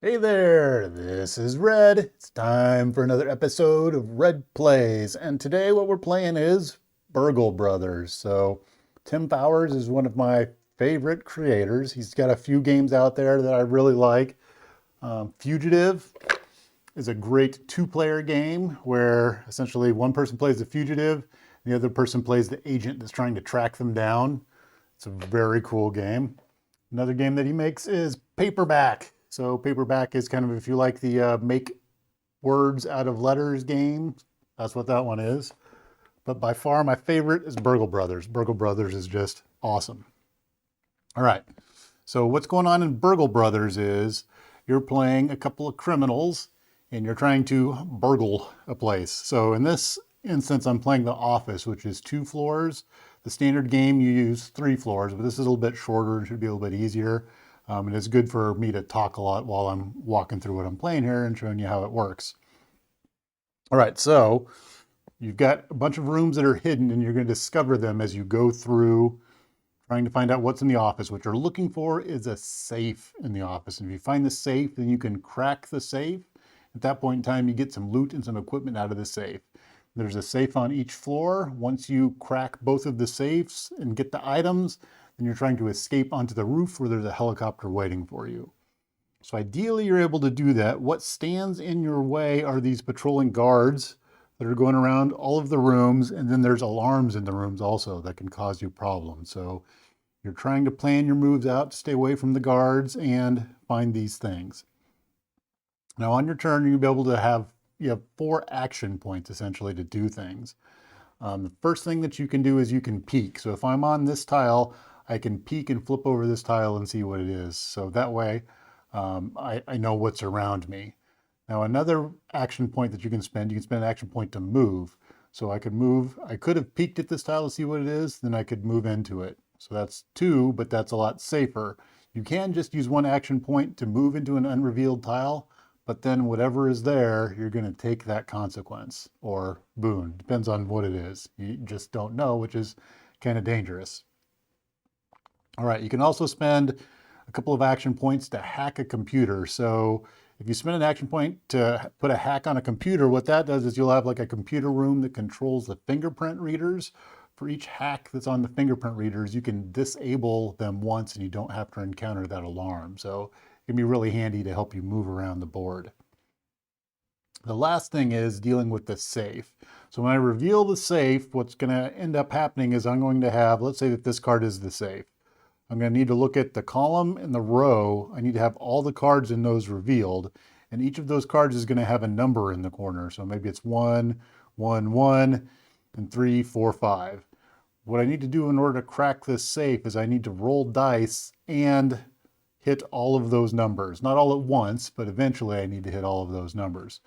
Hey there, this is Red. It's time for another episode of Red Plays, and today what we're playing is Burgle Brothers. So, Tim Fowers is one of my favorite creators. He's got a few games out there that I really like. Fugitive is a great two-player game where essentially one person plays the fugitive, and the other person plays the agent that's trying to track them down. It's a very cool game. Another game that he makes is Paperback. So Paperback is kind of, if you like the make words out of letters game, that's what that one is. But by far my favorite is Burgle Brothers. Burgle Brothers is just awesome. All right. So what's going on in Burgle Brothers is you're playing a couple of criminals and you're trying to burgle a place. So in this instance, I'm playing the office, which is 2 floors. The standard game, you use 3 floors, but this is a little bit shorter and should be a little bit easier. And it's good for me to talk a lot while I'm walking through what I'm playing here and showing you how it works. All right, so you've got a bunch of rooms that are hidden and you're going to discover them as you go through trying to find out what's in the office. What you're looking for is a safe in the office. And if you find the safe, then you can crack the safe. At that point in time, you get some loot and some equipment out of the safe. There's a safe on each floor. Once you crack both of the safes and get the items, then you're trying to escape onto the roof where there's a helicopter waiting for you. So ideally, you're able to do that. What stands in your way are these patrolling guards that are going around all of the rooms, and then there's alarms in the rooms also that can cause you problems. So you're trying to plan your moves out to stay away from the guards and find these things. Now on your turn, you'll be able to you have 4 action points essentially to do things. The first thing that you can do is you can peek. So if I'm on this tile, I can peek and flip over this tile and see what it is. So that way I know what's around me. Now another action point that you can spend an action point to move. So I could have peeked at this tile to see what it is, then I could move into it. So that's 2, but that's a lot safer. You can just use 1 action point to move into an unrevealed tile, but then whatever is there, you're going to take that consequence or boon. Depends on what it is. You just don't know, which is kind of dangerous. All right, you can also spend a couple of action points to hack a computer. So if you spend an action point to put a hack on a computer, what that does is you'll have like a computer room that controls the fingerprint readers. For each hack that's on the fingerprint readers, you can disable them once and you don't have to encounter that alarm. So it can be really handy to help you move around the board. The last thing is dealing with the safe. So when I reveal the safe, what's going to end up happening is I'm going to have, let's say that this card is the safe. I'm going to need to look at the column and the row. I need to have all the cards in those revealed. And each of those cards is going to have a number in the corner. So maybe it's 1, 1, 1, and 3, 4, 5. What I need to do in order to crack this safe is I need to roll dice and hit all of those numbers. Not all at once, but eventually I need to hit all of those numbers.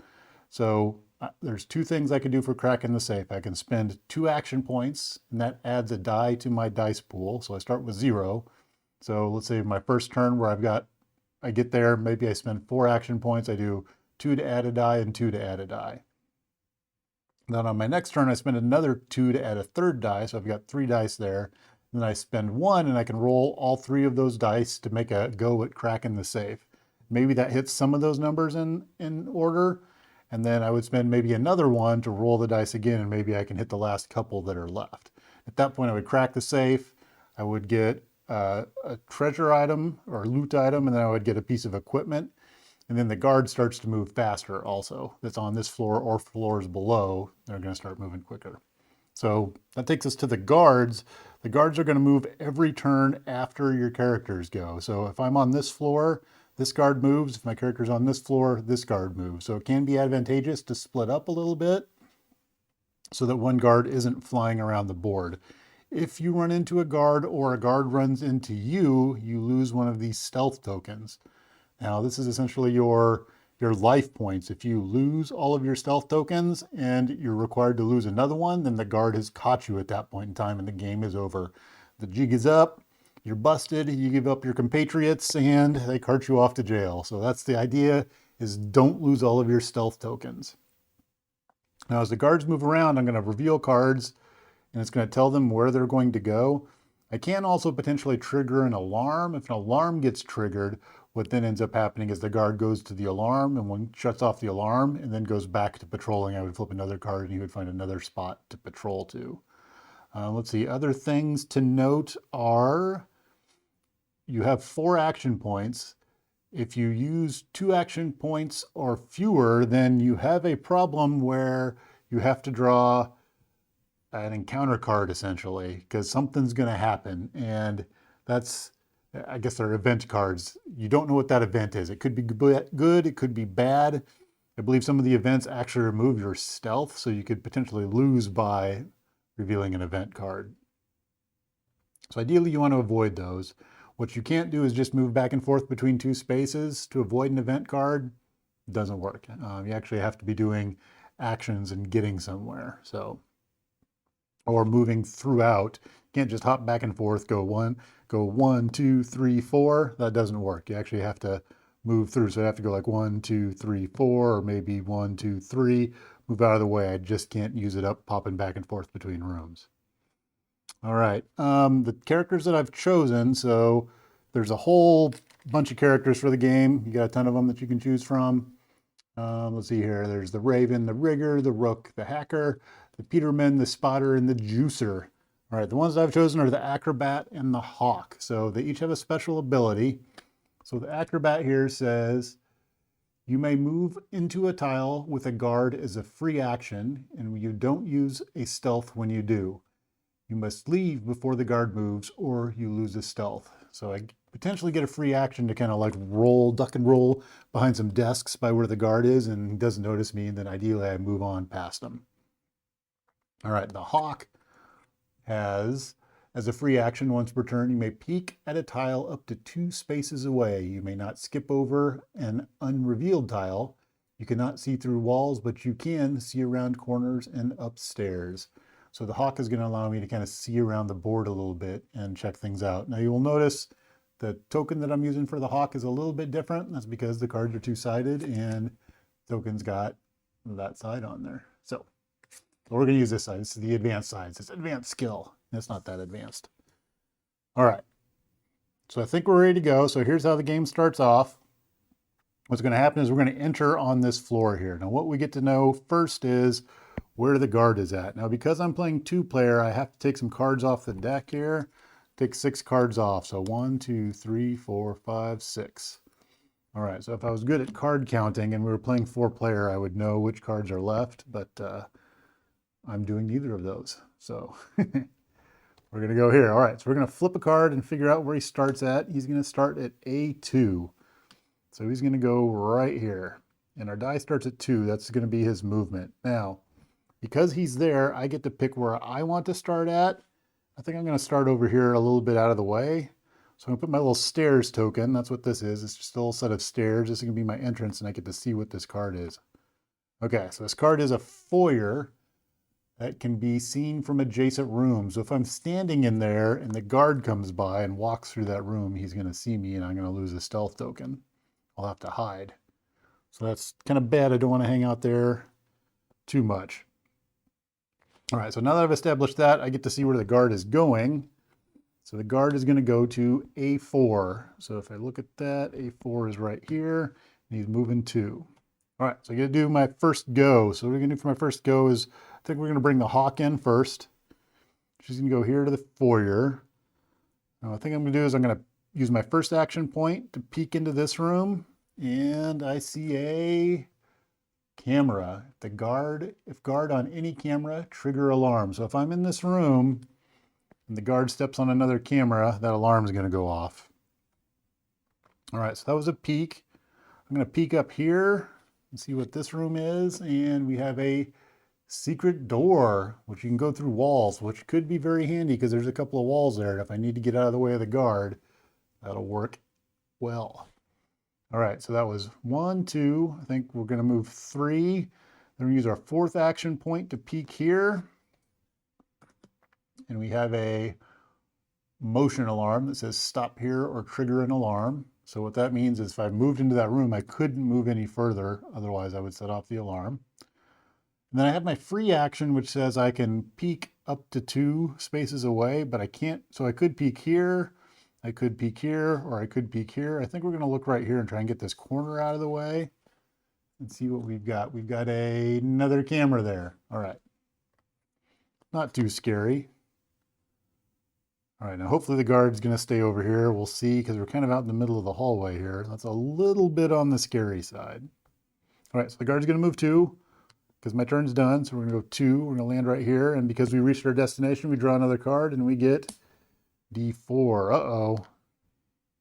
So there's 2 things I can do for cracking the safe. I can spend 2 action points, and that adds a die to my dice pool. So I start with 0. So let's say my first turn where I get there, maybe I spend 4 action points. I do 2 to add a die and 2 to add a die. Then on my next turn, I spend another 2 to add a 3rd die. So I've got 3 dice there. Then I spend 1 and I can roll all 3 of those dice to make a go at cracking the safe. Maybe that hits some of those numbers in order. And then I would spend maybe another 1 to roll the dice again, and maybe I can hit the last couple that are left. At that point, I would crack the safe. I would get a treasure item or loot item, and then I would get a piece of equipment. And then the guard starts to move faster also. That's on this floor or floors below. They're going to start moving quicker. So that takes us to the guards. The guards are going to move every turn after your characters go. So if I'm on this floor, this guard moves. If my character's on this floor, this guard moves. So it can be advantageous to split up a little bit so that one guard isn't flying around the board. If you run into a guard or a guard runs into you, you lose one of these stealth tokens. Now, this is essentially your life points. If you lose all of your stealth tokens and you're required to lose another one, then the guard has caught you at that point in time and the game is over. The jig is up. You're busted, you give up your compatriots, and they cart you off to jail. So that's the idea, is don't lose all of your stealth tokens. Now, as the guards move around, I'm going to reveal cards, and it's going to tell them where they're going to go. I can also potentially trigger an alarm. If an alarm gets triggered, what then ends up happening is the guard goes to the alarm and one shuts off the alarm and then goes back to patrolling. I would flip another card and he would find another spot to patrol to. Let's see, other things to note are you have 4 action points. If you use 2 action points or fewer, then you have a problem where you have to draw an encounter card essentially, because something's going to happen. And that's, I guess, they're event cards. You don't know what that event is. It could be good, it could be bad. I believe some of the events actually remove your stealth, so you could potentially lose by revealing an event card. So ideally you want to avoid those. What you can't do is just move back and forth between 2 spaces to avoid an event card. It doesn't work. You actually have to be doing actions and getting somewhere. So, or moving throughout. You can't just hop back and forth, go 1, 2, 3, 4. That doesn't work. You actually have to move through. So I have to go like 1, 2, 3, 4, or maybe 1, 2, 3. Move out of the way. I just can't use it up popping back and forth between rooms. All right, the characters that I've chosen, so there's a whole bunch of characters for the game. You got a ton of them that you can choose from. Let's see here. There's the Raven, the Rigger, the Rook, the Hacker, the Peterman, the Spotter, and the Juicer. All right, the ones that I've chosen are the Acrobat and the Hawk. So they each have a special ability. So the Acrobat here says, you may move into a tile with a guard as a free action, and you don't use a stealth when you do. You must leave before the guard moves or you lose a stealth. So I potentially get a free action to kind of like roll, duck and roll behind some desks by where the guard is and he doesn't notice me, and then ideally I move on past him. All right, the Hawk has, as a free action once per turn, you may peek at a tile up to 2 spaces away. You may not skip over an unrevealed tile. You cannot see through walls, but you can see around corners and upstairs. So the Hawk is going to allow me to kind of see around the board a little bit and check things out. Now you will notice the token that I'm using for the Hawk is a little bit different. That's because the cards are 2-sided and the token's got that side on there. So we're going to use this side. This is the advanced side. It's advanced skill. It's not that advanced. All right. So I think we're ready to go. So here's how the game starts off. What's going to happen is we're going to enter on this floor here. Now what we get to know first is where the guard is at. Now, because I'm playing 2-player, I have to take some cards off the deck here. Take 6 cards off. So 1, 2, 3, 4, 5, 6. All right, so if I was good at card counting and we were playing 4-player, I would know which cards are left, but I'm doing neither of those. So we're gonna go here. All right, so we're gonna flip a card and figure out where he starts at. He's gonna start at A2. So he's gonna go right here. And our die starts at 2. That's gonna be his movement. Now, because he's there, I get to pick where I want to start at. I think I'm going to start over here a little bit out of the way. So I'm going to put my little stairs token. That's what this is. It's just a little set of stairs. This is going to be my entrance, and I get to see what this card is. Okay, so this card is a foyer that can be seen from adjacent rooms. So if I'm standing in there and the guard comes by and walks through that room, he's going to see me and I'm going to lose a stealth token. I'll have to hide. So that's kind of bad. I don't want to hang out there too much. All right, so now that I've established that, I get to see where the guard is going. So the guard is going to go to A4. So if I look at that, A4 is right here, and he's moving 2. All right, so I got to do my first go. So what we're going to do for my first go is, I think we're going to bring the Hawk in first. She's going to go here to the foyer. Now, I think I'm going to do is I'm going to use my first action point to peek into this room, and I see a camera. If guard on any camera, trigger alarm. So if I'm in this room and the guard steps on another camera, that alarm is going to go off. All right, so that was a peek. I'm going to peek up here and see what this room is. And we have a secret door, which you can go through walls, which could be very handy because there's a couple of walls there. And if I need to get out of the way of the guard, that'll work well. All right, so that was 1, 2. I think we're going to move 3. Then we use our 4th action point to peek here. And we have a motion alarm that says stop here or trigger an alarm. So what that means is if I moved into that room, I couldn't move any further. Otherwise, I would set off the alarm. And then I have my free action, which says I can peek up to 2 spaces away, but I can't. So I could peek here. I could peek here, or I could peek here. I think we're going to look right here and try and get this corner out of the way and see what we've got. We've got another camera there. All right. Not too scary. All right, now hopefully the guard's going to stay over here. We'll see, because we're kind of out in the middle of the hallway here. That's a little bit on the scary side. All right, so the guard's going to move 2, because my turn's done. So we're going to go 2. We're going to land right here. And because we reached our destination, we draw another card, and we get D4. Uh-oh.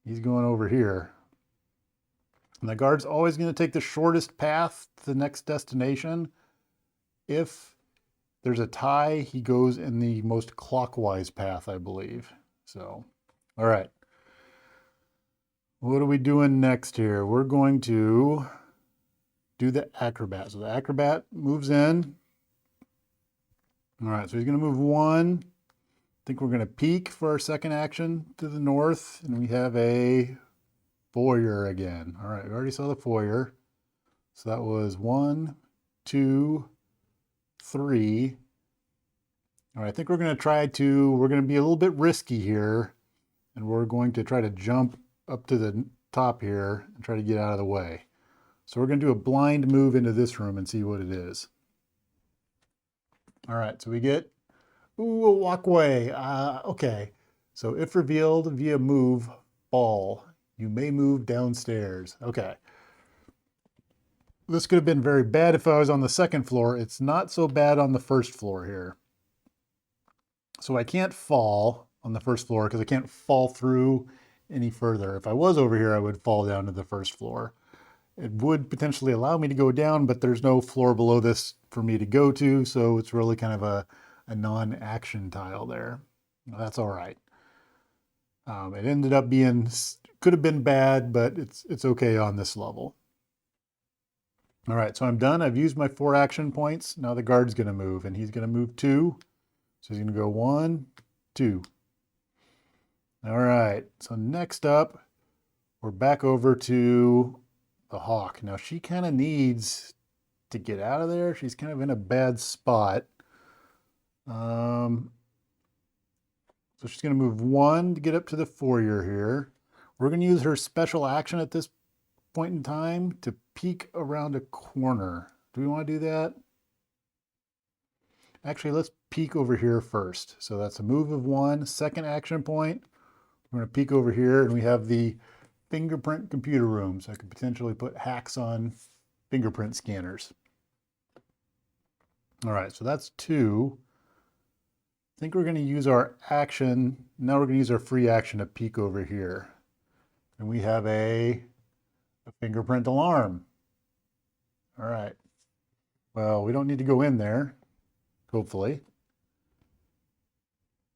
He's going over here. And the guard's always going to take the shortest path to the next destination. If there's a tie, he goes in the most clockwise path, I believe. So, all right. What are we doing next here? We're going to do the acrobat. So the acrobat moves in. All right, so he's going to move 1. I think we're going to peek for our second action to the north, and we have a foyer again. All right, we already saw the foyer. So that was 1, 2, 3. All right, I think we're going to be a little bit risky here, and we're going to try to jump up to the top here and try to get out of the way. So we're going to do a blind move into this room and see what it is. All right, so we get, ooh, a walkway. Okay, so if revealed via move ball, you may move downstairs. Okay. This could have been very bad if I was on the second floor. It's not so bad on the first floor here. So I can't fall on the first floor because I can't fall through any further. If I was over here, I would fall down to the first floor. It would potentially allow me to go down, but there's no floor below this for me to go to, so it's really kind of a non-action tile there. That's all right. It ended up being, could have been bad, but it's okay on this level. All right, so I'm done. I've used my 4 action points. Now the guard's going to move, and he's going to move 2. So he's going to go 1, 2. All right, so next up, we're back over to the hawk. Now she kind of needs to get out of there. She's kind of in a bad spot. So she's going to move 1 to get up to the foyer here. We're going to use her special action at this point in time to peek around a corner. Do we want to do that? Actually, let's peek over here first. So that's a move of 1, second action point. We're going to peek over here, and we have the fingerprint computer room. So I could potentially put hacks on fingerprint scanners. All right, so that's 2. I think we're going to use our action. Now we're going to use our free action to peek over here. And we have a fingerprint alarm. All right. Well, we don't need to go in there, hopefully.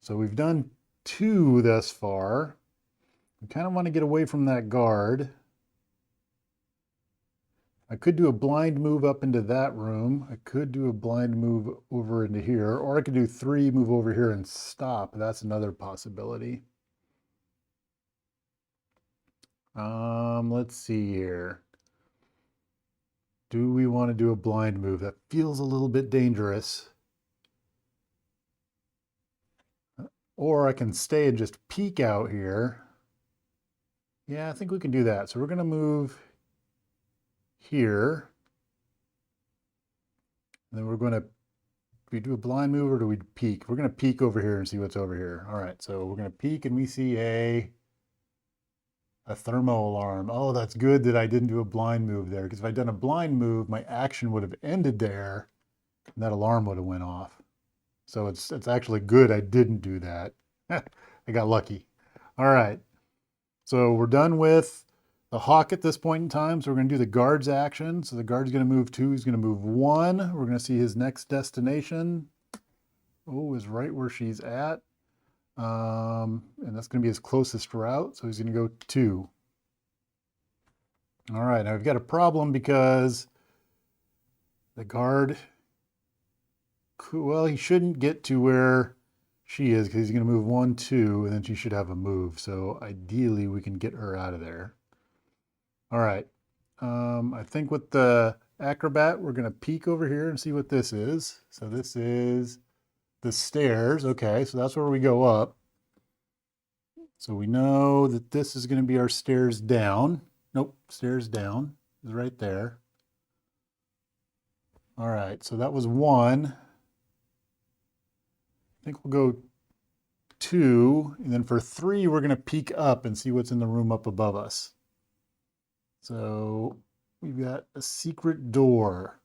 So we've done 2 thus far. We kind of want to get away from that guard. I could do a blind move up into that room. I could do a blind move over into here, or I could do 3, move over here and stop. That's another possibility. Let's see here. Do we want to do a blind move? That feels a little bit dangerous. Or I can stay and just peek out here. Yeah, I think we can do that. So we're going to move here. And then we're going to, do we do a blind move or do we peek? We're going to peek over here and see what's over here. All right, so we're going to peek and we see a thermo alarm. Oh, that's good that I didn't do a blind move there, because if I'd done a blind move, my action would have ended there and that alarm would have went off. So it's actually good I didn't do that. I got lucky. All right. So we're done with the hawk at this point in time. So we're going to do the guard's action. So the guard's going to move 2. He's going to move 1. We're going to see his next destination. Oh, is right where she's at. And that's going to be his closest route. So he's going to go 2. All right. Now we've got a problem because the guard, well, he shouldn't get to where she is because he's going to move 1, 2, and then she should have a move. So ideally we can get her out of there. All right. I think with the acrobat, we're going to peek over here and see what this is. So this is the stairs. Okay, so that's where we go up. So we know that this is going to be our stairs down. Nope, stairs down is right there. All right, so that was 1. I think we'll go 2, and then for 3, we're going to peek up and see what's in the room up above us. So we've got a secret door.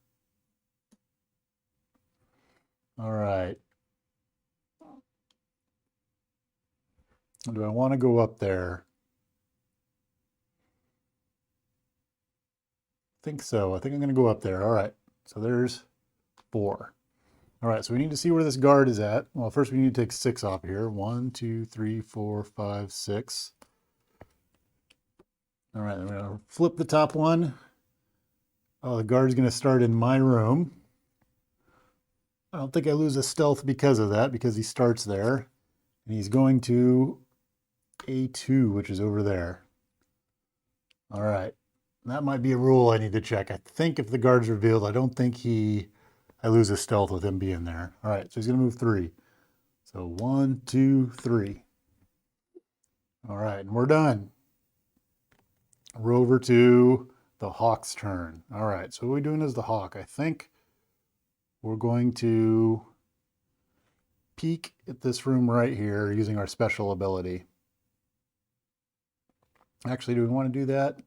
All right. Do I want to go up there? I think so. I think I'm going to go up there. All right. So there's 4. All right. So we need to see where this guard is at. Well, first we need to take 6 off here. 1, 2, 3, 4, 5, 6. All right. I'm going to flip the top one. Oh, the guard's going to start in my room. I don't think I lose a stealth because of that, because he starts there. And he's going to A2, which is over there. All right. That might be a rule I need to check. I think if the guard's revealed, I don't think I lose a stealth with him being there. All right, so he's going to move 3. So 1, 2, 3. All right, and we're done. We're over to the hawk's turn. All right, so what we're doing is the hawk. I think we're going to peek at this room right here using our special ability. Actually, do we want to do that?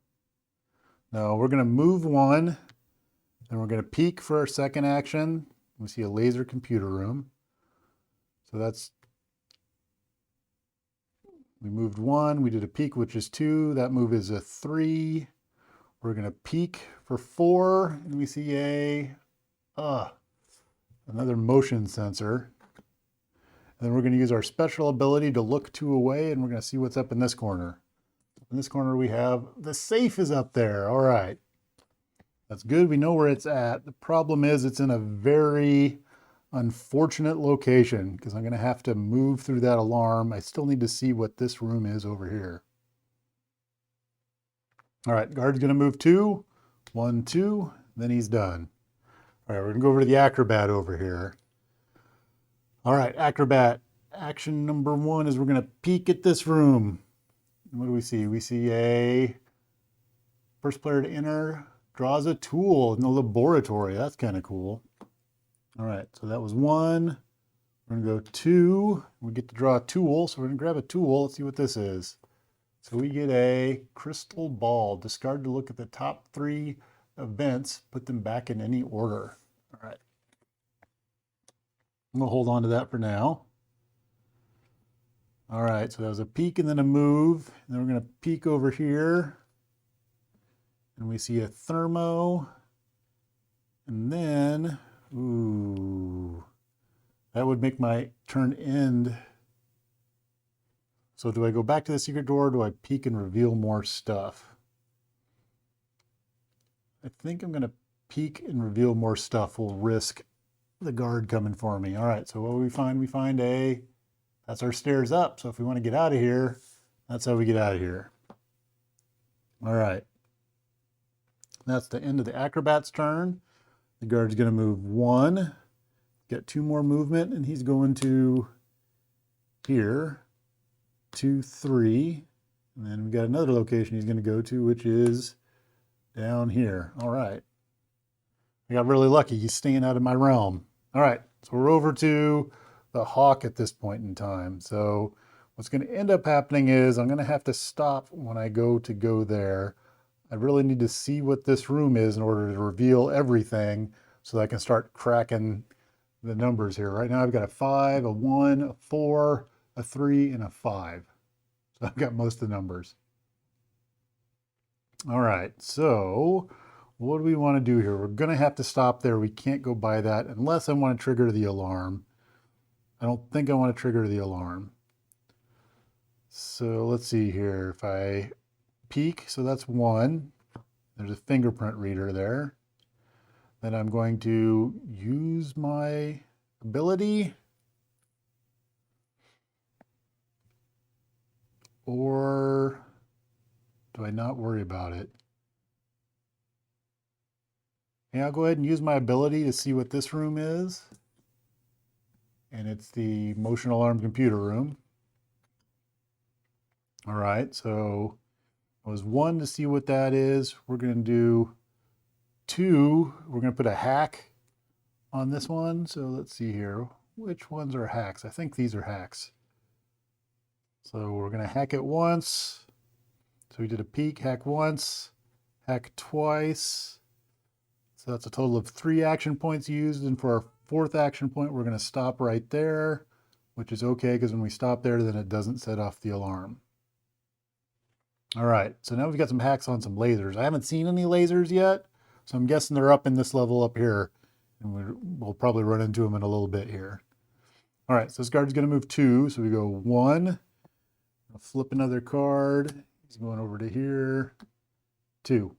No, we're going to move 1, and we're going to peek for our second action. We see a laser computer room. So we moved 1, we did a peek, which is 2. That move is a 3. We're going to peek for 4, and we see another motion sensor. And then we're going to use our special ability to look 2 away, and we're going to see what's up in this corner. In this corner, we have the safe is up there. All right. That's good. We know where it's at. The problem is it's in a very unfortunate location because I'm going to have to move through that alarm. I still need to see what this room is over here. All right. Guard's going to move 2. 1, 2. Then he's done. All right. We're going to go over to the acrobat over here. All right. Acrobat. Action number 1 is we're going to peek at this room. What do we see? We see a first player to enter draws a tool in the laboratory. That's kind of cool. All right, so that was 1. We're going to go 2. We get to draw a tool, so we're going to grab a tool. Let's see what this is. So we get a crystal ball. Discard to look at the top 3 events. Put them back in any order. All right. I'm going to hold on to that for now. All right, so that was a peek and then a move. And then we're going to peek over here. And we see a thermo. And then, ooh, that would make my turn end. So do I go back to the secret door or do I peek and reveal more stuff? I think I'm going to peek and reveal more stuff. We'll risk the guard coming for me. All right, so what do we find? We find that's our stairs up. So if we want to get out of here, that's how we get out of here. All right. That's the end of the acrobat's turn. The guard's going to move 1, get 2 more movement, and he's going to here, 2, 3. And then we've got another location he's going to go to, which is down here. All right. I got really lucky. He's staying out of my realm. All right. So we're over to the hawk at this point in time. So what's going to end up happening is I'm going to have to stop when I go there. I really need to see what this room is in order to reveal everything so that I can start cracking the numbers here. Right now I've got a 5, a 1, a 4, a 3, and a 5. So I've got most of the numbers. All right, so what do we want to do here? We're going to have to stop there. We can't go by that unless I want to trigger the alarm. I don't think I want to trigger the alarm. So let's see here. If I peek, so that's 1. There's a fingerprint reader there. Then I'm going to use my ability. Or do I not worry about it? Yeah, I'll go ahead and use my ability to see what this room is. And it's the motion alarm computer room. All right, so it was 1 to see what that is. We're going to do 2. We're going to put a hack on this one. So let's see here. Which ones are hacks? I think these are hacks. So we're going to hack it once. So we did a peek, hack once, hack twice. So that's a total of 3 action points used. And for our 4th action point, we're going to stop right there, which is okay because when we stop there, then it doesn't set off the alarm. All right, so now we've got some hacks on some lasers. I haven't seen any lasers yet, so I'm guessing they're up in this level up here, and we'll probably run into them in a little bit here. All right, so this card's going to move 2, so we go 1, I'll flip another card. He's going over to here, 2.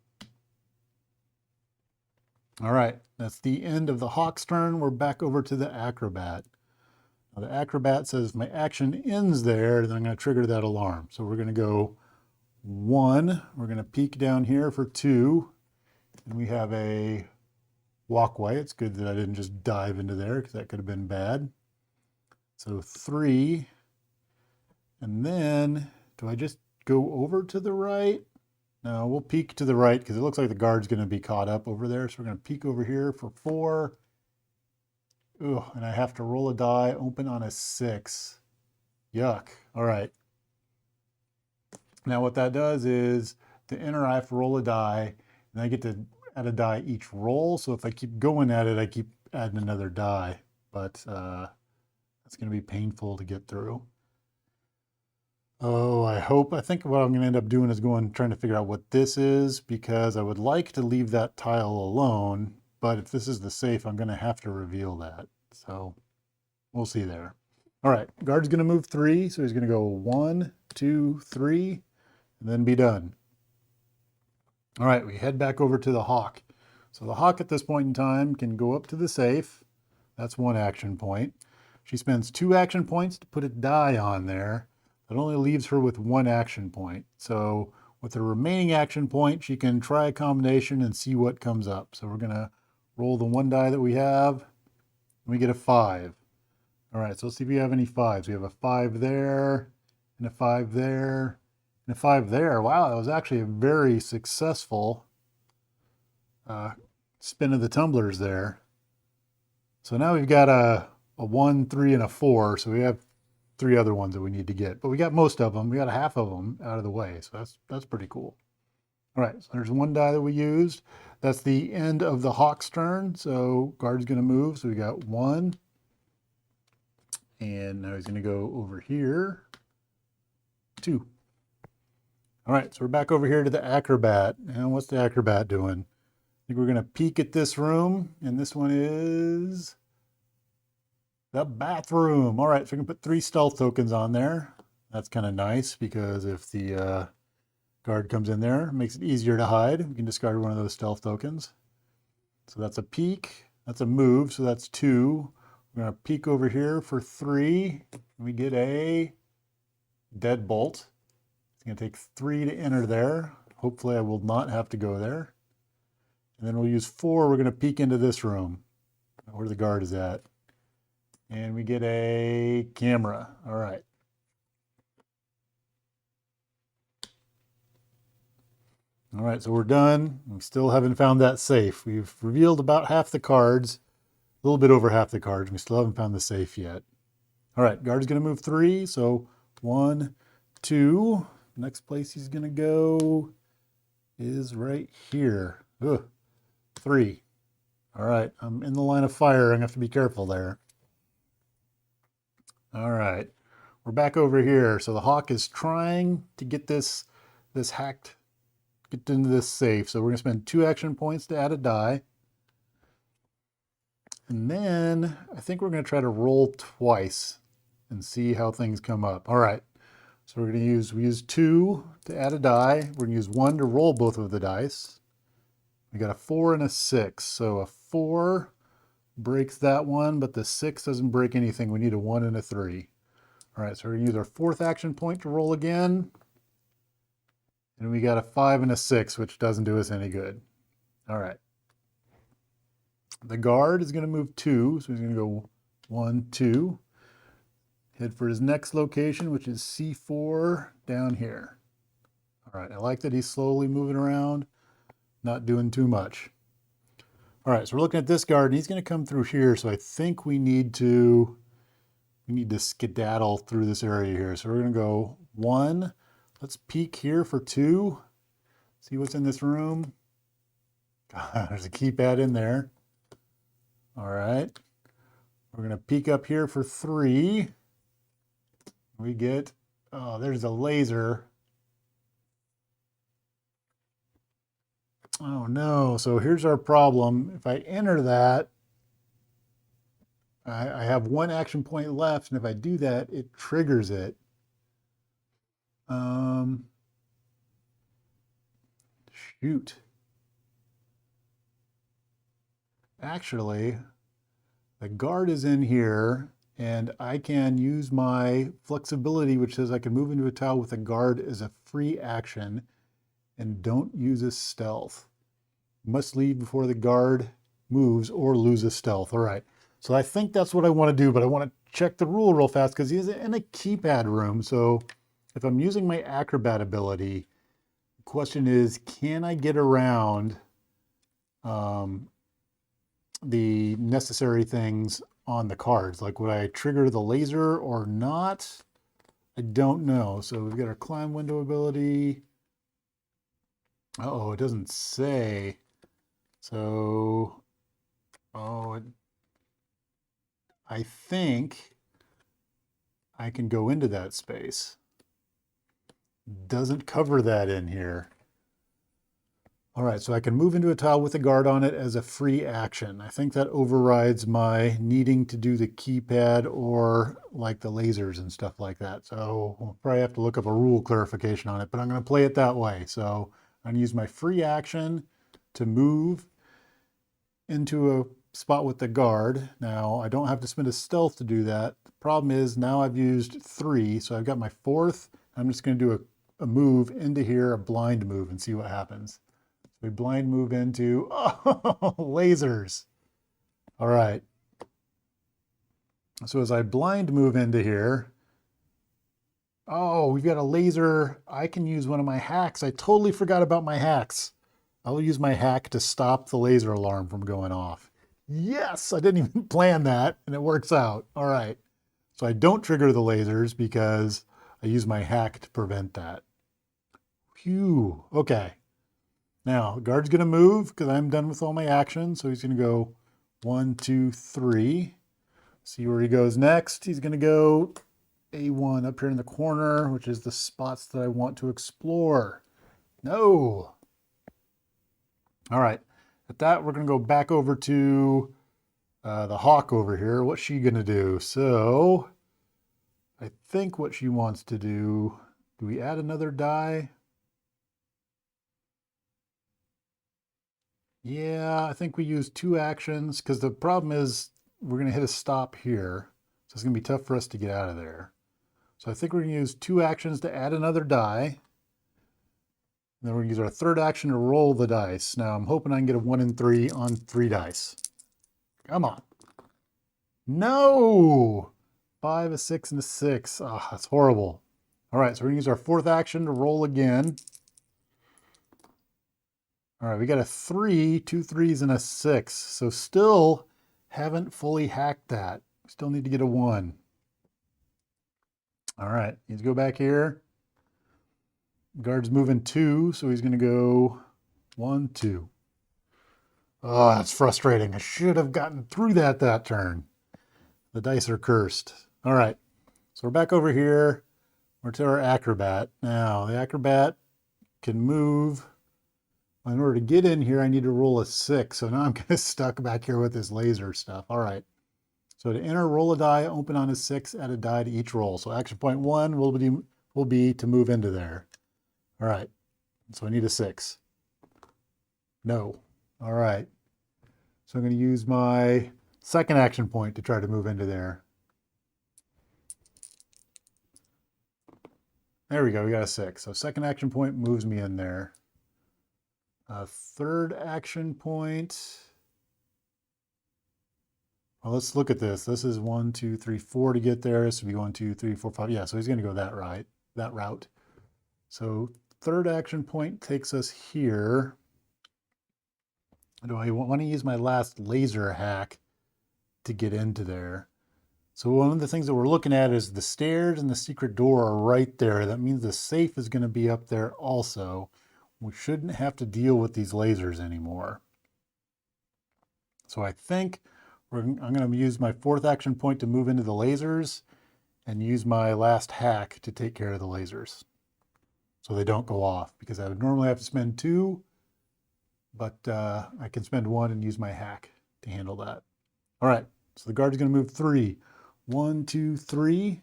All right, that's the end of the Hawk's turn. We're back over to the Acrobat. Now the Acrobat says if my action ends there, then I'm going to trigger that alarm. So we're going to go 1, we're going to peek down here for 2, and we have a walkway. It's good that I didn't just dive into there because that could have been bad. So 3, and then do I just go over to the right? No, we'll peek to the right because it looks like the guard's going to be caught up over there. So we're going to peek over here for 4. Ugh, and I have to roll a die, open on a 6. Yuck. All right. Now what that does is to enter, I have to roll a die, and I get to add a die each roll. So if I keep going at it, I keep adding another die, but that's going to be painful to get through. Oh, I think what I'm going to end up doing is trying to figure out what this is, because I would like to leave that tile alone, but if this is the safe, I'm going to have to reveal that. So we'll see there. All right, guard's going to move 3, so he's going to go 1, 2, 3. And then be done. All right, we head back over to the Hawk. So the Hawk at this point in time can go up to the safe. That's 1 action point. She spends 2 action points to put a die on there. That only leaves her with 1 action point. So with her remaining action point, she can try a combination and see what comes up. So we're going to roll the 1 die that we have, and we get a 5. All right, so let's see if we have any 5s. We have a 5 there, and a 5 there, and a 5 there. Wow, that was actually a very successful spin of the tumblers there. So now we've got a 1, 3, and a 4. So we have 3 other ones that we need to get. But we got most of them. We got a half of them out of the way. So that's pretty cool. All right, so there's 1 die that we used. That's the end of the Hawk's turn. So guard's going to move. So we got 1. And now he's going to go over here. 2. All right, so we're back over here to the Acrobat. And what's the Acrobat doing? I think we're going to peek at this room, and this one is the bathroom. All right, so we can put 3 stealth tokens on there. That's kind of nice because if the guard comes in there, it makes it easier to hide. We can discard one of those stealth tokens. So that's a peek. That's a move, so that's 2. We're going to peek over here for 3. We get a deadbolt. It's going to take 3 to enter there. Hopefully I will not have to go there. And then we'll use 4. We're going to peek into this room where the guard is at. And we get a camera. All right. All right, so we're done. We still haven't found that safe. We've revealed about half the cards, a little bit over half the cards. We still haven't found the safe yet. All right, guard's going to move 3. So 1, 2. Next place he's going to go is right here. Ugh. 3. All right, I'm in the line of fire. I'm going to have to be careful there. All right, we're back over here. So the Hawk is trying to get this hacked, get into this safe. So we're going to spend 2 action points to add a die. And then I think we're going to try to roll twice and see how things come up. All right, so we use 2 to add a die. We're going to use 1 to roll both of the dice. We got a 4 and a 6. So a 4 breaks that one, but the 6 doesn't break anything. We need a 1 and a 3. All right, so we're going to use our 4th action point to roll again. And we got a 5 and a 6, which doesn't do us any good. All right. The guard is going to move 2, so he's going to go 1, 2. Head for his next location, which is C4 down here. All right, I like that he's slowly moving around, not doing too much. All right, so we're looking at this guard, and he's going to come through here, so I think we need to skedaddle through this area here. So we're going to go 1. Let's peek here for 2. See what's in this room. God, there's a keypad in there. All right. We're going to peek up here for 3. We get, oh, there's a laser. Oh no, so here's our problem. If I enter that, I have 1 action point left, and if I do that, it triggers it. Shoot. Actually, the guard is in here, and I can use my flexibility, which says I can move into a tile with a guard as a free action, and don't use a stealth. Must leave before the guard moves or loses stealth. All right, so I think that's what I want to do, but I want to check the rule real fast because he's in a keypad room. So if I'm using my acrobat ability, the question is, can I get around the necessary things on the cards? Like, would I trigger the laser or not? I don't know. So we've got our climb window ability. Uh-oh, it doesn't say. So, I think I can go into that space. Doesn't cover that in here. All right, so I can move into a tile with a guard on it as a free action. I think that overrides my needing to do the keypad or like the lasers and stuff like that. So we'll probably have to look up a rule clarification on it, but I'm going to play it that way. So I'm going to use my free action to move into a spot with the guard. Now, I don't have to spend a stealth to do that. The problem is now I've used 3, so I've got my 4th. I'm just going to do a move into here, a blind move, and see what happens. We blind move into, oh, lasers. All right. So as I blind move into here, oh, we've got a laser. I can use one of my hacks. I totally forgot about my hacks. I'll use my hack to stop the laser alarm from going off. Yes, I didn't even plan that, and it works out. All right. So I don't trigger the lasers because I use my hack to prevent that. Phew. Okay. Now, the guard's going to move because I'm done with all my actions. So he's going to go 1, 2, 3. See where he goes next. He's going to go A1 up here in the corner, which is the spots that I want to explore. No. All right. At that, we're going to go back over to the hawk over here. What's she going to do? So I think what she wants to do we add another die? Yeah, I think we use 2 actions because the problem is we're going to hit a stop here. So it's going to be tough for us to get out of there. So I think we're going to use 2 actions to add another die. And then we're going to use our 3rd action to roll the dice. Now I'm hoping I can get a 1 and 3 on 3 dice. Come on. No! 5, a 6, and a 6. Ah, that's horrible. All right, so we're going to use our 4th action to roll again. All right, we got a 3, 2 3s, and a 6. So still haven't fully hacked that. Still need to get a 1. All right, need to go back here. Guard's moving 2, so he's going to go 1, 2. Oh, that's frustrating. I should have gotten through that turn. The dice are cursed. All right, so we're back over here. We're to our acrobat. Now, the acrobat can move. In order to get in here, I need to roll a 6. So now I'm kind of stuck back here with this laser stuff. All right. So to enter, roll a die, open on a 6, add a die to each roll. So action point 1 will be to move into there. All right. So I need a 6. No. All right. So I'm going to use my 2nd action point to try to move into there. There we go. We got a 6. So 2nd action point moves me in there. 3rd action point. Well, let's look at this. This is 1, 2, 3, 4 to get there. This would be 1, 2, 3, 4, 5. Yeah, so he's going to go that route. So third action point takes us here. Do I want to use my last laser hack to get into there? So one of the things that we're looking at is the stairs and the secret door are right there. That means the safe is going to be up there also. We shouldn't have to deal with these lasers anymore. So I think I'm going to use my fourth action point to move into the lasers and use my last hack to take care of the lasers so they don't go off, because I would normally have to spend 2, but I can spend 1 and use my hack to handle that. All right, so the guard's going to move 3. 1, 2, 3.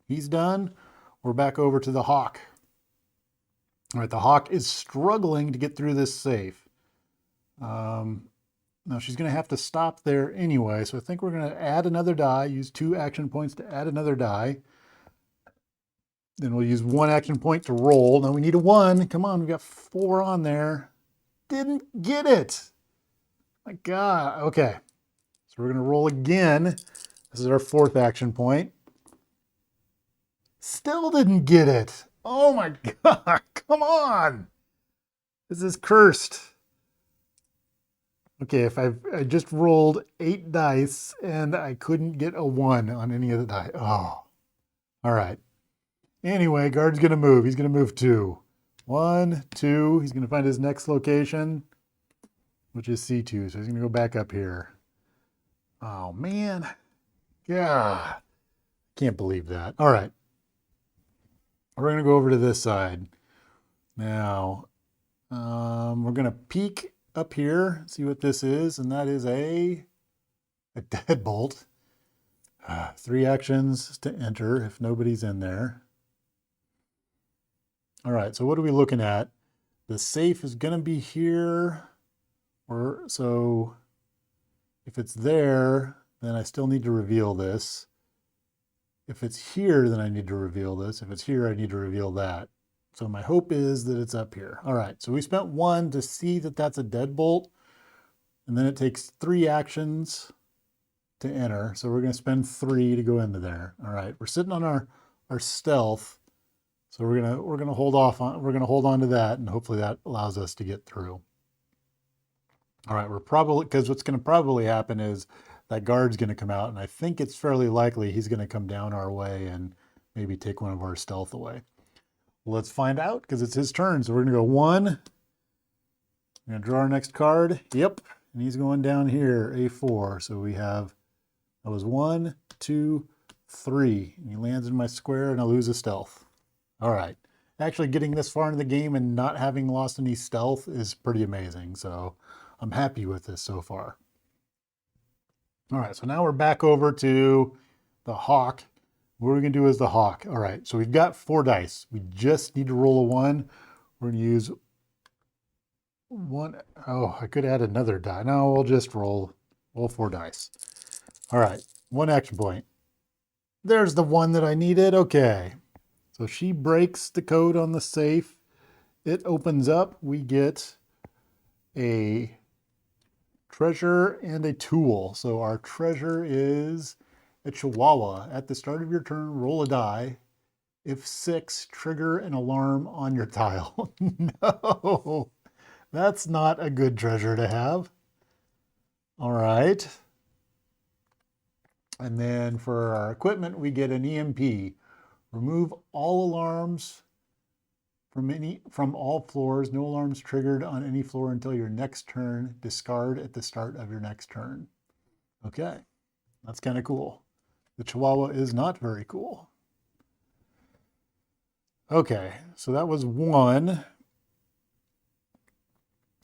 He's done. We're back over to the hawk. All right, the hawk is struggling to get through this safe. Now she's going to have to stop there anyway, so I think we're going to add another die, use 2 action points to add another die. Then we'll use 1 action point to roll. Now we need a 1. Come on, we got 4 on there. Didn't get it. My God. Okay, so we're going to roll again. This is our 4th action point. Still didn't get it. Oh my God, come on. This is cursed. Okay, if I just rolled 8 dice and I couldn't get a 1 on any of the die. Oh, all right. Anyway, guard's gonna move. He's gonna move 2. 1, 2. He's gonna find his next location, which is C2. So he's gonna go back up here. Oh man, yeah, can't believe that. All right, we're gonna go over to this side now. We're gonna peek up here, see what this is, and that is a deadbolt. 3 actions to enter if nobody's in there. All right, so what are we looking at? The safe is going to be here, or so if it's there, then I still need to reveal this. If it's here, then I need to reveal this. If it's here, I need to reveal that. So my hope is that it's up here. All right, so we spent 1 to see that that's a deadbolt, and then it takes 3 actions to enter. So we're going to spend 3 to go into there. All right, we're sitting on our stealth, so we're gonna hold on to that, and hopefully that allows us to get through. All right, we're probably, because what's going to probably happen is that guard's going to come out, and I think it's fairly likely he's going to come down our way and maybe take one of our stealth away. Let's find out, because it's his turn. So we're going to go 1. We're going to draw our next card. Yep. And he's going down here, A4. So we have, that was 1, 2, 3. And he lands in my square, and I lose a stealth. All right. Actually, getting this far into the game and not having lost any stealth is pretty amazing. So I'm happy with this so far. All right. So now we're back over to the hawk. What we're going to do is the hawk. All right, so we've got 4 dice. We just need to roll a 1. We're going to use 1. Oh, I could add another die. No, we'll just roll 4 dice. All right, 1 action point. There's the 1 that I needed. Okay, so she breaks the code on the safe. It opens up. We get a treasure and a tool. So our treasure is a chihuahua. At the start of your turn, roll a die. If 6, trigger an alarm on your tile. No, that's not a good treasure to have. All right. And then for our equipment, we get an EMP. Remove all alarms from all floors. No alarms triggered on any floor until your next turn. Discard at the start of your next turn. Okay, that's kind of cool. The Chihuahua is not very cool. Okay, so that was 1.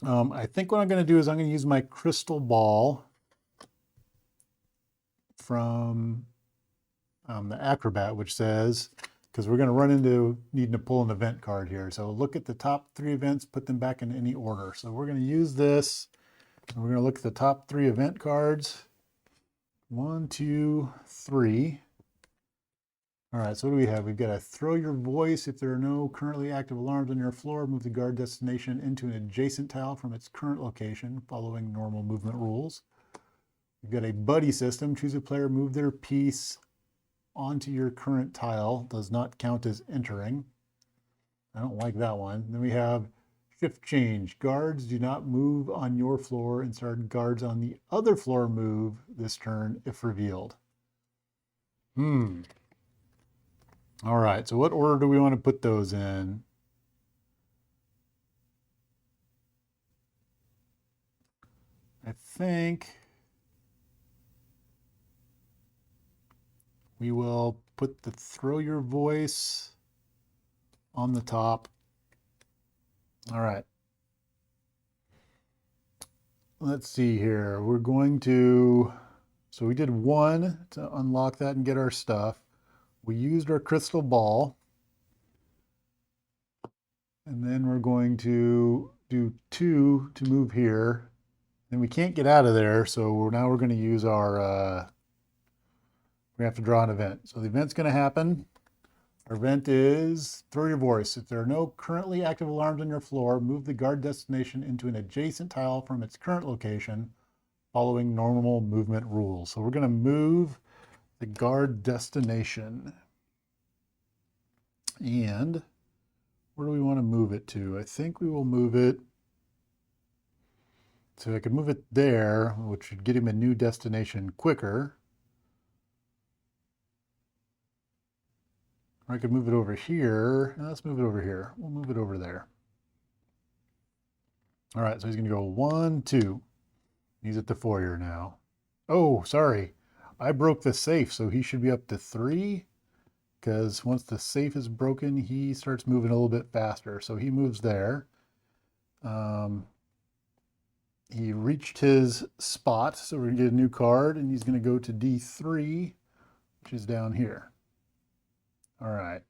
I think what I'm going to do is I'm going to use my crystal ball from the Acrobat, which says, because we're going to run into needing to pull an event card here. So look at the top 3 events, put them back in any order. So we're going to use this, and we're going to look at the top 3 event cards. 1, 2, 3. All right, so what do we have? We've got to throw your voice if there are no currently active alarms on your floor. Move the guard destination into an adjacent tile from its current location, following normal movement rules. We've got a buddy system. Choose a player, move their piece onto your current tile. Does not count as entering. I don't like that one. Then we have shift change. Guards do not move on your floor, and start guards on the other floor move this turn if revealed. All right, so what order do we want to put those in? I think we will put the throw your voice on the top. All right. Let's see here. We're going to, so we did 1 to unlock that and get our stuff. We used our crystal ball. And then we're going to do 2 to move here. And we can't get out of there, so now we're going to use our, we have to draw an event. So the event's going to happen. Our event is throw your voice. If there are no currently active alarms on your floor, move the guard destination into an adjacent tile from its current location, following normal movement rules. So we're going to move the guard destination. And where do we want to move it to? I think we will move it. So I could move it there, which would get him a new destination quicker. Or I could move it over here. Let's move it over here. We'll move it over there. All right, so he's going to go 1, 2. He's at the foyer now. Oh, sorry. I broke the safe, so he should be up to 3. Because once the safe is broken, he starts moving a little bit faster. So he moves there. He reached his spot, so we're going to get a new card, and he's going to go to D3, which is down here. All right.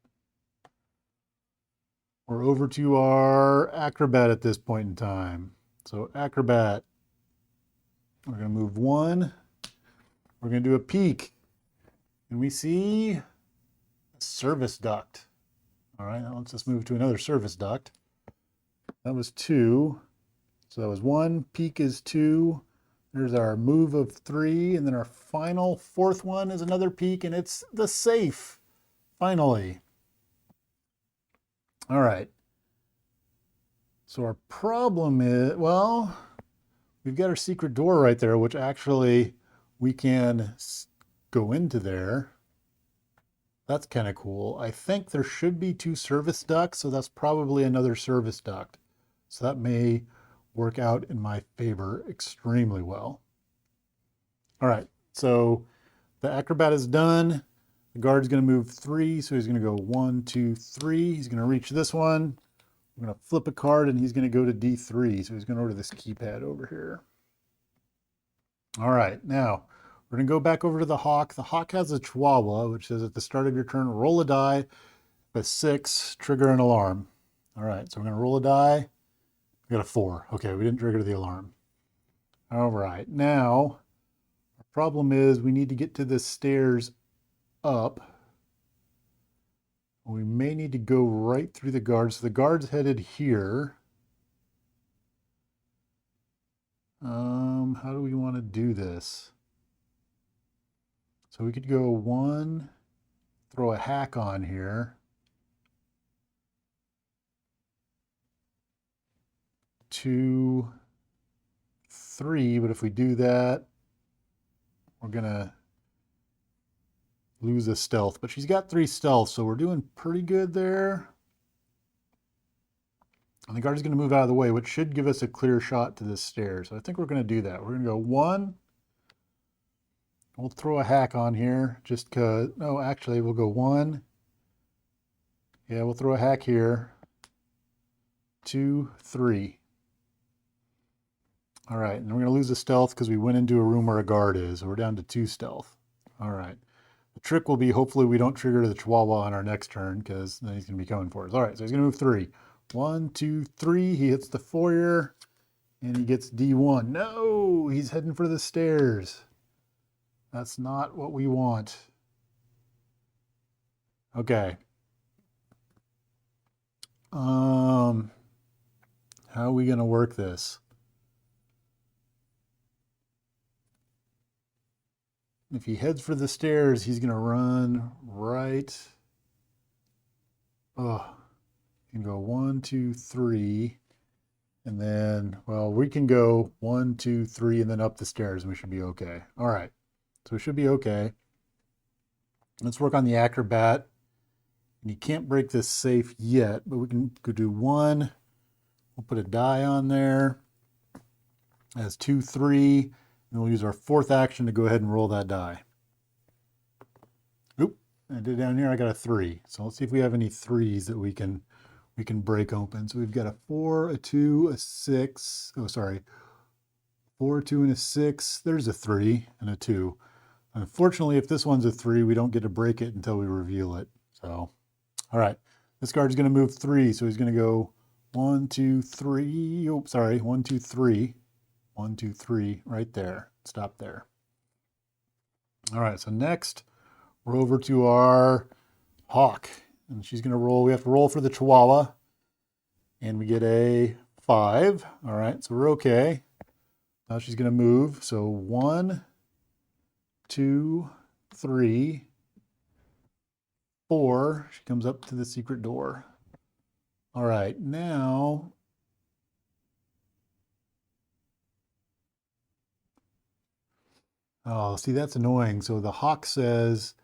We're over to our acrobat at this point in time. So acrobat, we're going to move 1. We're going to do a peek, and we see a service duct. All right, now let's just move to another service duct. That was 2. So that was 1, peek is 2. There's our move of 3, and then our final 4th one is another peek, and it's the safe, finally. All right. So our problem is, well, we've got our secret door right there, which actually we can go into there. That's kind of cool. I think there should be 2 service ducts, so that's probably another service duct. So that may work out in my favor extremely well. All right, so the acrobat is done. The guard's going to move 3, so he's going to go 1, 2, 3. He's going to reach this one. We're going to flip a card, and he's going to go to D3, so he's going to order this keypad over here. All right, now we're going to go back over to the hawk. The hawk has a chihuahua, which says at the start of your turn, roll a die. With 6, trigger an alarm. All right, so we're going to roll a die. We got a 4. Okay, we didn't trigger the alarm. All right, now our problem is we need to get to the stairs up. We may need to go right through the guards. So the guard's headed here. How do we want to do this? So we could go 1, throw a hack on here. 2, 3, but if we do that, we're gonna lose a stealth, but she's got 3 stealth, so we're doing pretty good there. And the guard is going to move out of the way, which should give us a clear shot to this stair. So I think we're going to do that. We're going to go 1. We'll throw a hack on here just because, no, actually we'll go 1. Yeah, we'll throw a hack here. 2, 3. All right, and we're going to lose a stealth because we went into a room where a guard is. So we're down to 2 stealth. All right. The trick will be hopefully we don't trigger the chihuahua on our next turn because then he's going to be coming for us. All right, so he's going to move 3. 1, 2, 3. He hits the foyer and he gets D1. No, he's heading for the stairs. That's not what we want. Okay. How are we going to work this? If he heads for the stairs, he's going to run right. Oh, you can go 1, 2, 3. And then, well, we can go 1, 2, 3, and then up the stairs, and we should be okay. All right. So we should be okay. Let's work on the acrobat. And you can't break this safe yet, but we can go do 1. We'll put a die on there. As 2, 3. And we'll use our 4th action to go ahead and roll that die. Oop, I did down here, I got a 3. So let's see if we have any 3s that we can break open. So we've got a 4, a 2, a 6. Oh, sorry. 4, 2, and a 6. There's a 3 and a 2. Unfortunately, if this one's a 3, we don't get to break it until we reveal it. So, all right. This card's going to move 3, so he's going to go 1, 2, 3. Oh, sorry. 1, 2, 3. 1, 2, 3, right there. Stop there. All right, so next we're over to our hawk, and she's going to roll. We have to roll for the Chihuahua, and we get a 5. All right, so we're okay. Now she's going to move. So 1, 2, 3, 4. She comes up to the secret door. All right, now oh, see, that's annoying. So the hawk says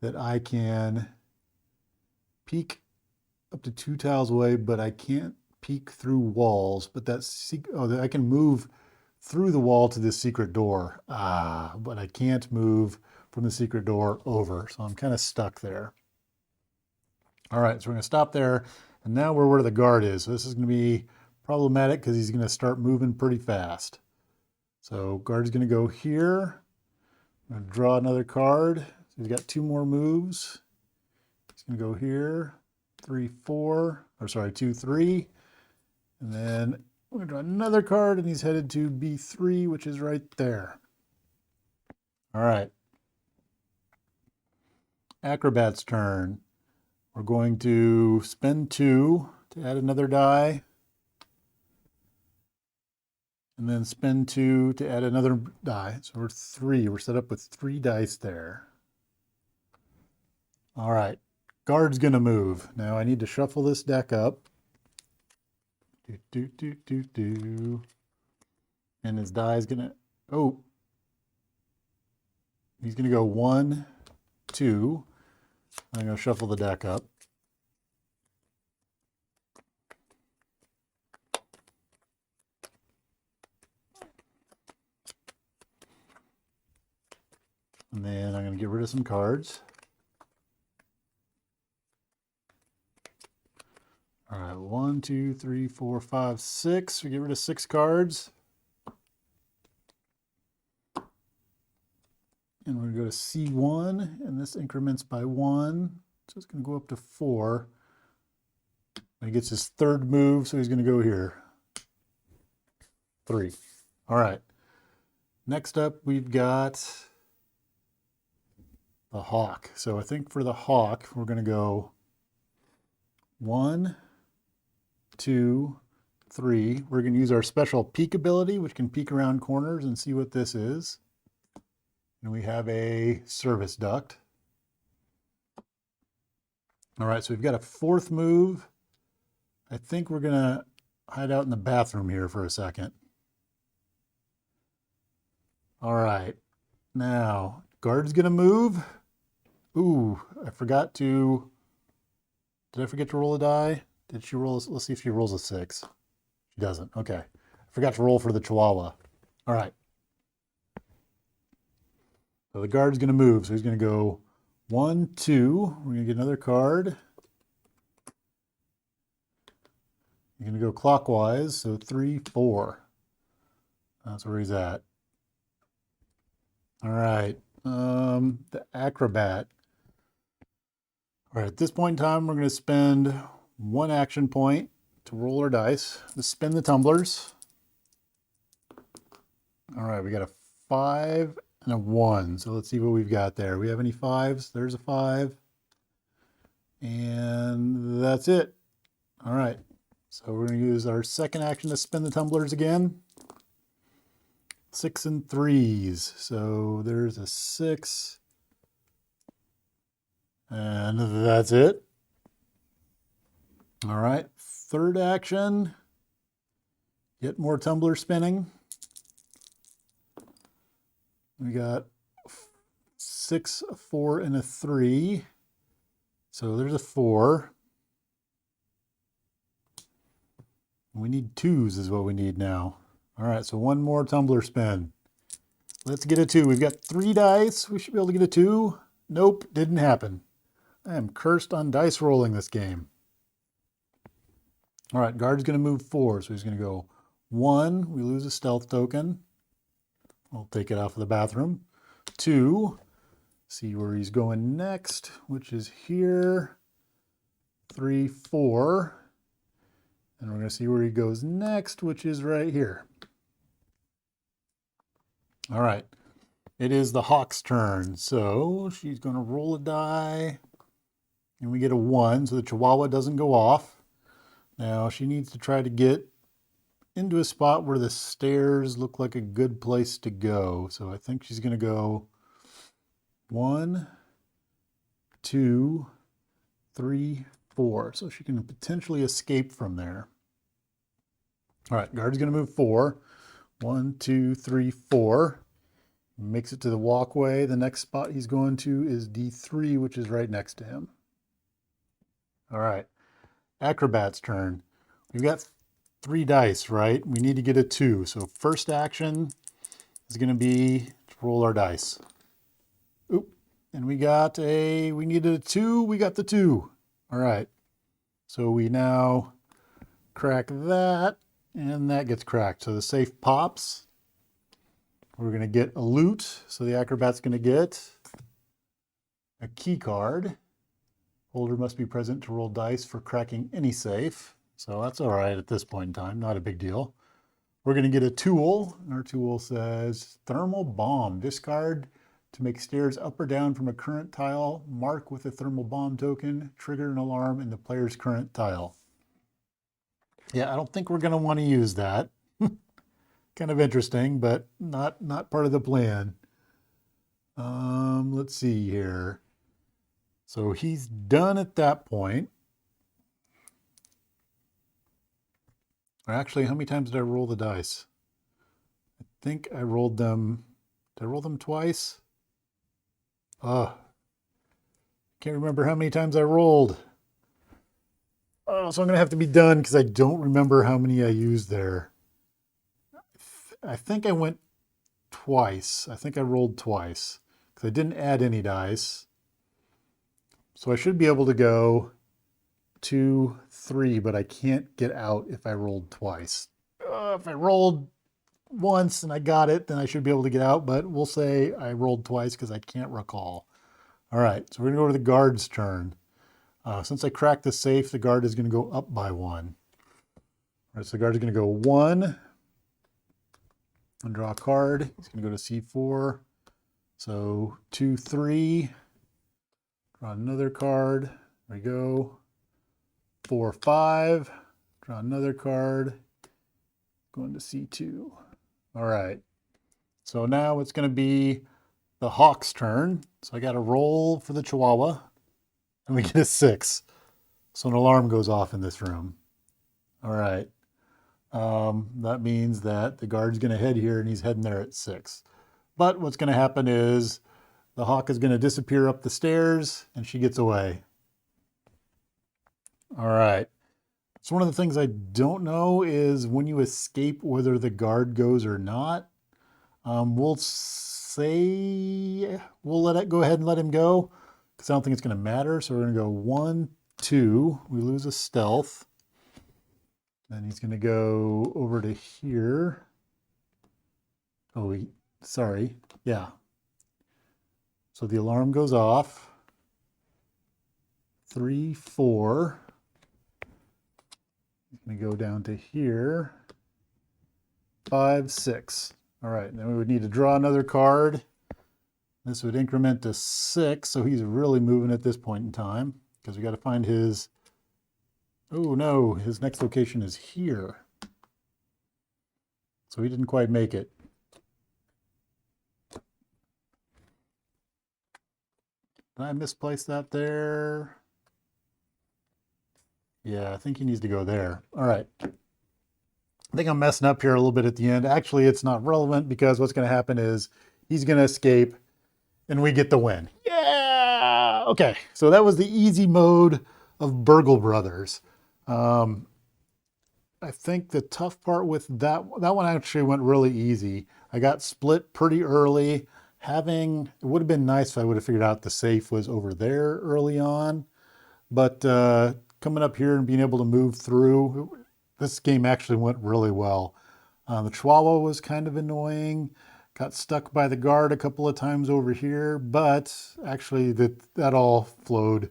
that I can peek up to 2 tiles away, but I can't peek through walls. But that's, oh, I can move through the wall to this secret door. Ah, but I can't move from the secret door over. So I'm kind of stuck there. All right, so we're going to stop there. And now we're where the guard is. So this is going to be problematic because he's going to start moving pretty fast. So guard's going to go here. I'm going to draw another card. So he's got 2 more moves. He's going to go here, 3, 4, or sorry, 2, 3. And then we're going to draw another card, and he's headed to B3, which is right there. All right. Acrobat's turn. We're going to spend 2 to add another die. And then spend 2 to add another die. So we're 3. We're set up with 3 dice there. All right. Guard's going to move. Now I need to shuffle this deck up. And his die is going to... Oh. He's going to go 1, 2. I'm going to shuffle the deck up. And then I'm going to get rid of some cards. All right, 1, 2, 3, 4, 5, 6. We get rid of 6 cards. And we're going to go to C1, and this increments by 1. So it's going to go up to 4. And he gets his 3rd move, so he's going to go here. 3. All right. Next up, we've got the hawk. So I think for the hawk, we're going to go 1, 2, 3. We're going to use our special peek ability, which can peek around corners and see what this is. And we have a service duct. All right, so we've got a 4th move. I think we're going to hide out in the bathroom here for a second. All right, now guard's going to move. Ooh, I forgot to... Did I forget to roll a die? Did she roll? Let's see if she rolls a 6. She doesn't. Okay. I forgot to roll for the Chihuahua. All right. So the guard's going to move. So he's going to go 1, 2. We're going to get another card. You're going to go clockwise. So 3, 4. That's where he's at. All right. The acrobat. All right. At this point in time, we're going to spend 1 action point to roll our dice. To spin the tumblers. All right. We got a 5 and a 1. So let's see what we've got there. We have any 5s? There's a 5. And that's it. All right. So we're going to use our 2nd action to spin the tumblers again. 6 and 3s. So there's a 6. And that's it. All right, third action. Get more tumbler spinning. We got 6, a 4, and a 3. So there's a 4. We need 2s is what we need now. All right, so one more tumbler spin. Let's get a 2. We've got 3 dice. We should be able to get a 2. Nope, didn't happen. I am cursed on dice rolling this game. All right, guard's going to move 4, so he's going to go 1. We lose a stealth token. I'll take it off of the bathroom. 2. See where he's going next, which is here. 3, 4. And we're going to see where he goes next, which is right here. All right. It is the hawk's turn. So she's going to roll a die. And we get a 1, so the chihuahua doesn't go off. Now she needs to try to get into a spot where the stairs look like a good place to go. So I think she's going to go 1, 2, 3, 4. So she can potentially escape from there. All right, guard's going to move 4. 1, 2, 3, 4. Makes it to the walkway. The next spot he's going to is D3, which is right next to him. All right, acrobat's turn. We've got 3 dice, right? We need to get a 2. So first action is going to be to roll our dice. Oop, and we needed a 2. We got the 2. All right, so we now crack that, and that gets cracked. So the safe pops. We're going to get a loot. So the acrobat's going to get a key card. Holder must be present to roll dice for cracking any safe. So that's all right at this point in time, not a big deal. We're going to get a tool. Our tool says thermal bomb. Discard to make stairs up or down from a current tile. Mark with a thermal bomb token. Trigger an alarm in the player's current tile. Yeah, I don't think we're going to want to use that. Kind of interesting, but not part of the plan. Let's see here. So he's done at that point. Or actually, how many times did I roll the dice? I think I rolled them. Did I roll them twice? Can't remember how many times I rolled. Oh, so I'm going to have to be done because I don't remember how many I used there. I think I went twice. I think I rolled twice because I didn't add any dice. So I should be able to go 2, 3, but I can't get out if I rolled twice. If I rolled once and I got it, then I should be able to get out, but we'll say I rolled twice because I can't recall. All right, so we're going to go to the guard's turn. Since I cracked the safe, the guard is going to go up by 1. All right, so the guard is going to go 1 and draw a card. He's going to go to C4. So 2, 3. Draw another card. There we go. 4, 5. Draw another card. Going to C2. All right. So now it's going to be the hawk's turn. So I got to roll for the chihuahua. And we get a 6. So an alarm goes off in this room. All right. That means that the guard's going to head here and he's heading there at 6. But what's going to happen is the hawk is going to disappear up the stairs and she gets away. All right. So one of the things I don't know is when you escape whether the guard goes or not. We'll let it go ahead and let him go because I don't think it's going to matter. So we're going to go 1, 2. We lose a stealth. Then he's going to go over to here. Oh, sorry. Yeah. So the alarm goes off. 3, 4. He's going to go down to here. 5, 6. All right, then we would need to draw another card. This would increment to 6, so he's really moving at this point in time because we got to find his... Oh no, his next location is here. So he didn't quite make it. Did I misplace that there? Yeah, I think he needs to go there. All right. I think I'm messing up here a little bit at the end. Actually, it's not relevant because what's going to happen is he's going to escape and we get the win. Yeah. Okay. So that was the easy mode of Burgle Brothers. Um, I think the tough part with that one actually went really easy. I got split pretty early. It would have been nice if I would have figured out the safe was over there early on. But coming up here and being able to move through, this game actually went really well. The Chihuahua was kind of annoying. Got stuck by the guard a couple of times over here, but actually that all flowed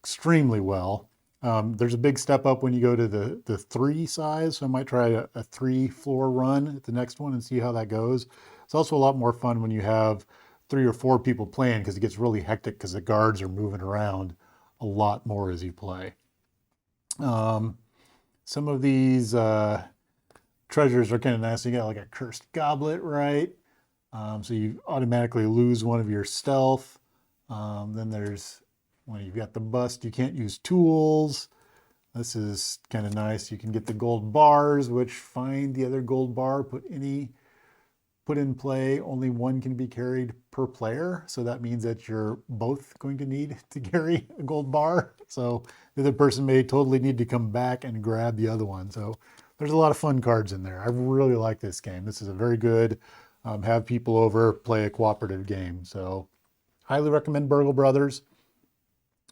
extremely well. There's a big step up when you go to the 3 size, so I might try a 3-floor run at the next one and see how that goes. It's also a lot more fun when you have 3 or 4 people playing because it gets really hectic because the guards are moving around a lot more as you play. Some of these treasures are kind of nice. You got like a cursed goblet, right? So you automatically lose one of your stealth. Then there's when you've got the bust, you can't use tools. This is kind of nice. You can get the gold bars, which find the other gold bar, put in play. Only one can be carried per player. So that means that you're both going to need to carry a gold bar. So the other person may totally need to come back and grab the other one. So there's a lot of fun cards in there. I really like this game. This is a very good have people over, play a cooperative game. So highly recommend Burgle Brothers.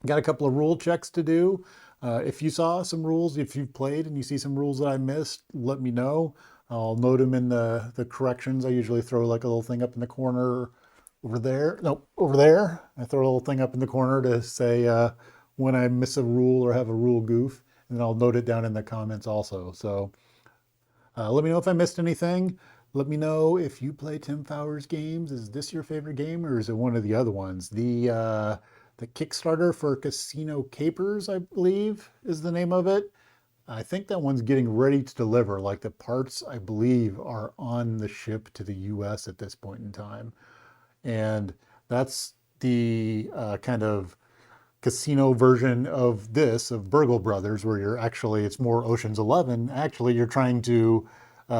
Got a couple of rule checks to do. If you saw some rules, if you've played and you see some rules that I missed, let me know. I'll note them in the corrections. I usually throw like a little thing up in the corner over there. No, over there. I throw a little thing up in the corner to say when I miss a rule or have a rule goof, and then I'll note it down in the comments also. So let me know if I missed anything. Let me know if you play Tim Fowers games. Is this your favorite game or is it one of the other ones? The Kickstarter for Casino Capers, I believe, is the name of it. I think that one's getting ready to deliver. Like the parts, I believe, are on the ship to the US at this point in time. And that's the kind of casino version of this, of Burgle Brothers, where it's more Ocean's 11. Actually, you're trying to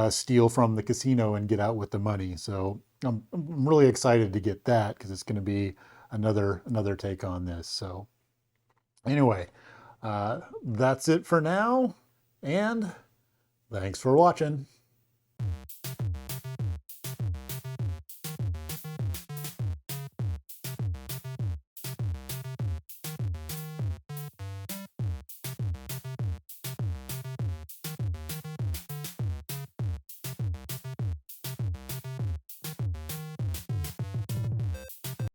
steal from the casino and get out with the money. So I'm really excited to get that because it's going to be another take on this. So anyway, that's it for now, and thanks for watching.